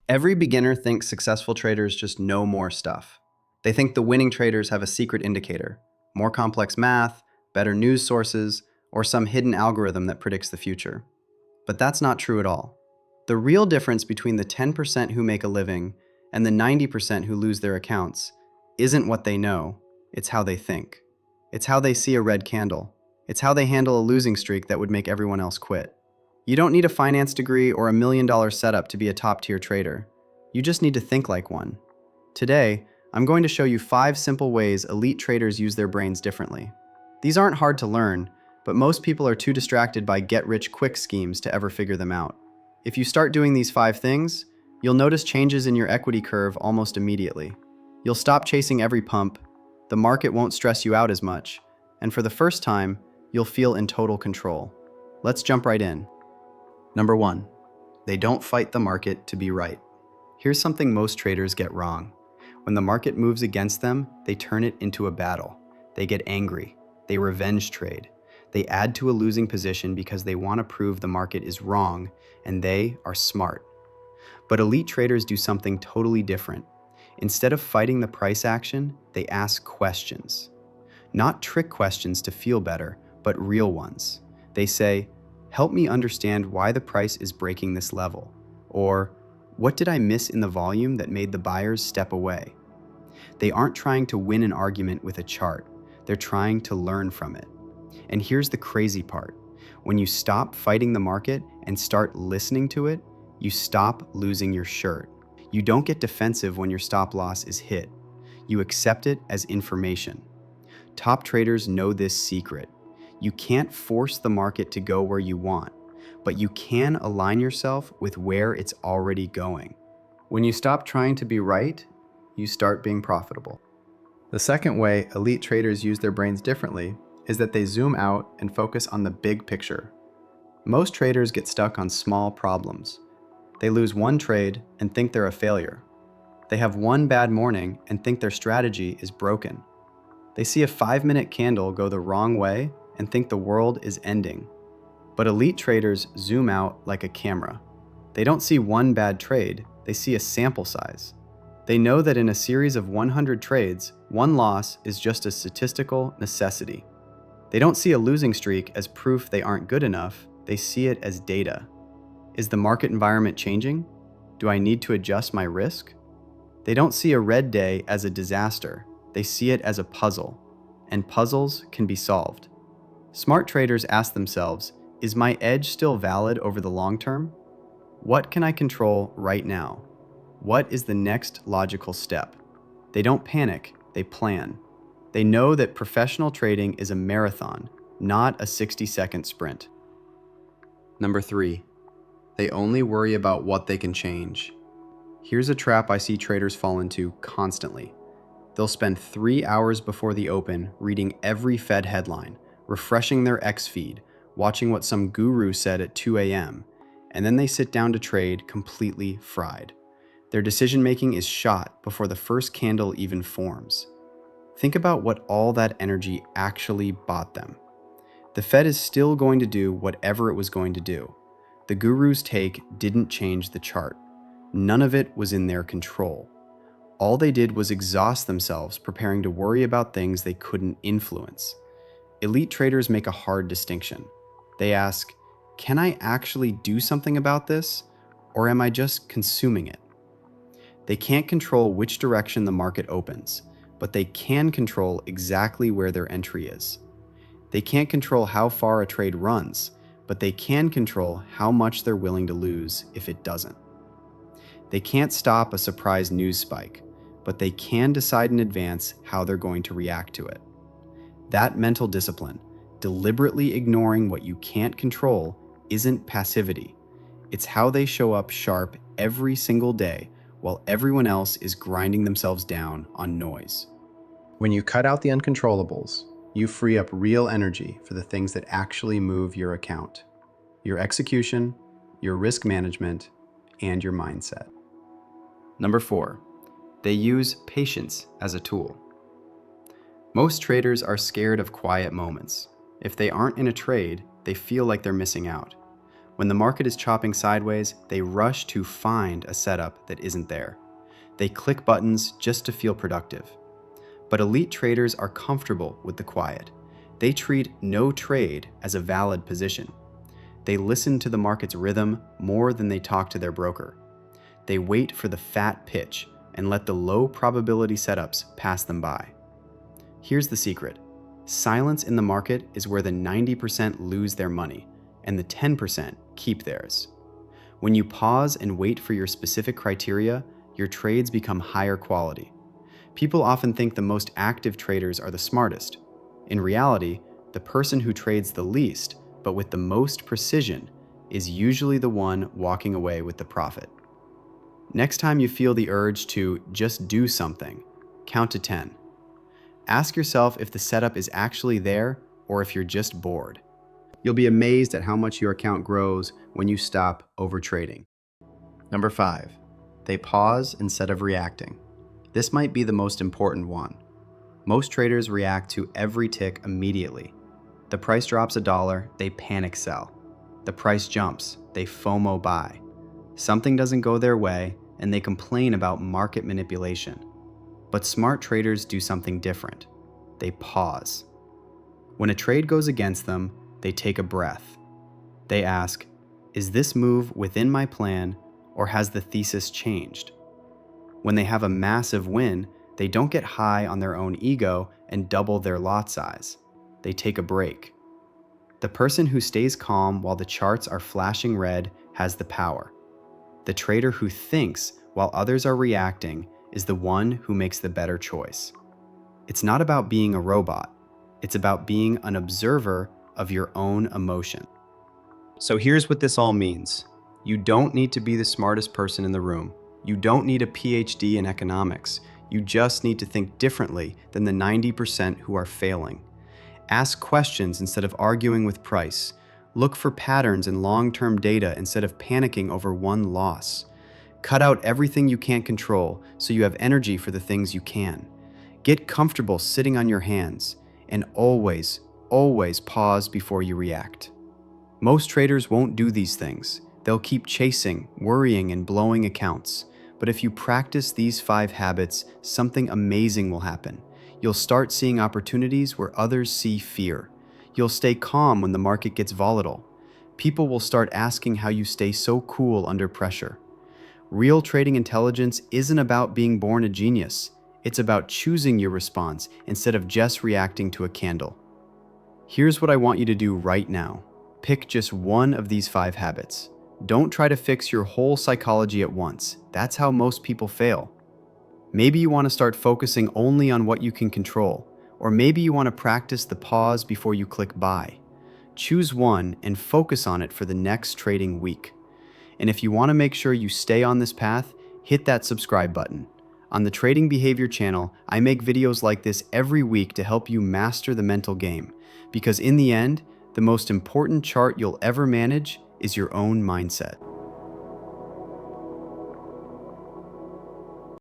Every beginner thinks successful traders just know more stuff. They think the winning traders have a secret indicator, more complex math, better news sources, or some hidden algorithm that predicts the future. But that's not true at all. The real difference between the 10% who make a living and the 90% who lose their accounts isn't what they know, it's how they think. It's how they see a red candle. It's how they handle a losing streak that would make everyone else quit. You don't need a finance degree or $1 million setup to be a top-tier trader. You just need to think like one. Today, I'm going to show you 5 simple ways elite traders use their brains differently. These aren't hard to learn, but most people are too distracted by get-rich-quick schemes to ever figure them out. If you start doing these 5 things, you'll notice changes in your equity curve almost immediately. You'll stop chasing every pump, the market won't stress you out as much, and for the first time, you'll feel in total control. Let's jump right in. Number 1, they don't fight the market to be right. Here's something most traders get wrong. When the market moves against them, they turn it into a battle. They get angry. They revenge trade. They add to a losing position because they want to prove the market is wrong, and they are smart. But elite traders do something totally different. Instead of fighting the price action, they ask questions. Not trick questions to feel better, but real ones. They say, "Help me understand why the price is breaking this level," or "What did I miss in the volume that made the buyers step away?" They aren't trying to win an argument with a chart. They're trying to learn from it. And here's the crazy part. When you stop fighting the market and start listening to it, you stop losing your shirt. You don't get defensive when your stop loss is hit. You accept it as information. Top traders know this secret. You can't force the market to go where you want, but you can align yourself with where it's already going. When you stop trying to be right, you start being profitable. The second way elite traders use their brains differently is that they zoom out and focus on the big picture. Most traders get stuck on small problems. They lose one trade and think they're a failure. They have one bad morning and think their strategy is broken. They see a 5-minute candle go the wrong way and think the world is ending. But elite traders zoom out like a camera. They don't see one bad trade, they see a sample size. They know that in a series of 100 trades, one loss is just a statistical necessity. They don't see a losing streak as proof they aren't good enough, they see it as data. Is the market environment changing? Do I need to adjust my risk? They don't see a red day as a disaster, they see it as a puzzle, and puzzles can be solved. Smart traders ask themselves, is my edge still valid over the long term? What can I control right now? What is the next logical step? They don't panic, they plan. They know that professional trading is a marathon, not a 60-second sprint. Number 3, they only worry about what they can change. Here's a trap I see traders fall into constantly. They'll spend 3 hours before the open reading every Fed headline, refreshing their X feed, watching what some guru said at 2 a.m., and then they sit down to trade completely fried. Their decision-making is shot before the first candle even forms. Think about what all that energy actually bought them. The Fed is still going to do whatever it was going to do. The guru's take didn't change the chart. None of it was in their control. All they did was exhaust themselves preparing to worry about things they couldn't influence. Elite traders make a hard distinction. They ask, can I actually do something about this, or am I just consuming it? They can't control which direction the market opens, but they can control exactly where their entry is. They can't control how far a trade runs, but they can control how much they're willing to lose if it doesn't. They can't stop a surprise news spike, but they can decide in advance how they're going to react to it. That mental discipline, deliberately ignoring what you can't control, isn't passivity. It's how they show up sharp every single day while everyone else is grinding themselves down on noise. When you cut out the uncontrollables, you free up real energy for the things that actually move your account: your execution, your risk management, and your mindset. Number 4, they use patience as a tool. Most traders are scared of quiet moments. If they aren't in a trade, they feel like they're missing out. When the market is chopping sideways, they rush to find a setup that isn't there. They click buttons just to feel productive. But elite traders are comfortable with the quiet. They treat no trade as a valid position. They listen to the market's rhythm more than they talk to their broker. They wait for the fat pitch and let the low probability setups pass them by. Here's the secret. Silence in the market is where the 90% lose their money and the 10% keep theirs. When you pause and wait for your specific criteria, your trades become higher quality. People often think the most active traders are the smartest. In reality, the person who trades the least, but with the most precision, is usually the one walking away with the profit. Next time you feel the urge to just do something, count to 10. Ask yourself if the setup is actually there or if you're just bored. You'll be amazed at how much your account grows when you stop overtrading. Number 5, they pause instead of reacting. This might be the most important one. Most traders react to every tick immediately. The price drops $1, they panic sell. The price jumps, they FOMO buy. Something doesn't go their way, and they complain about market manipulation. But smart traders do something different. They pause. When a trade goes against them, they take a breath. They ask, is this move within my plan, or has the thesis changed? When they have a massive win, they don't get high on their own ego and double their lot size. They take a break. The person who stays calm while the charts are flashing red has the power. The trader who thinks while others are reacting is the one who makes the better choice. It's not about being a robot. It's about being an observer of your own emotion. So here's what this all means. You don't need to be the smartest person in the room. You don't need a PhD in economics. You just need to think differently than the 90% who are failing. Ask questions instead of arguing with price. Look for patterns in long-term data instead of panicking over one loss. Cut out everything you can't control so you have energy for the things you can. Get comfortable sitting on your hands, and always pause before you react. Most traders won't do these things. They'll keep chasing, worrying, and blowing accounts. But if you practice these 5 habits, something amazing will happen. You'll start seeing opportunities where others see fear. You'll stay calm when the market gets volatile. People will start asking how you stay so cool under pressure. Real trading intelligence isn't about being born a genius. It's about choosing your response instead of just reacting to a candle. Here's what I want you to do right now. Pick just one of these 5 habits. Don't try to fix your whole psychology at once. That's how most people fail. Maybe you want to start focusing only on what you can control, or maybe you want to practice the pause before you click buy. Choose one and focus on it for the next trading week. And if you want to make sure you stay on this path, hit that subscribe button. On the Trading Behavior channel, I make videos like this every week to help you master the mental game. Because in the end, the most important chart you'll ever manage is your own mindset.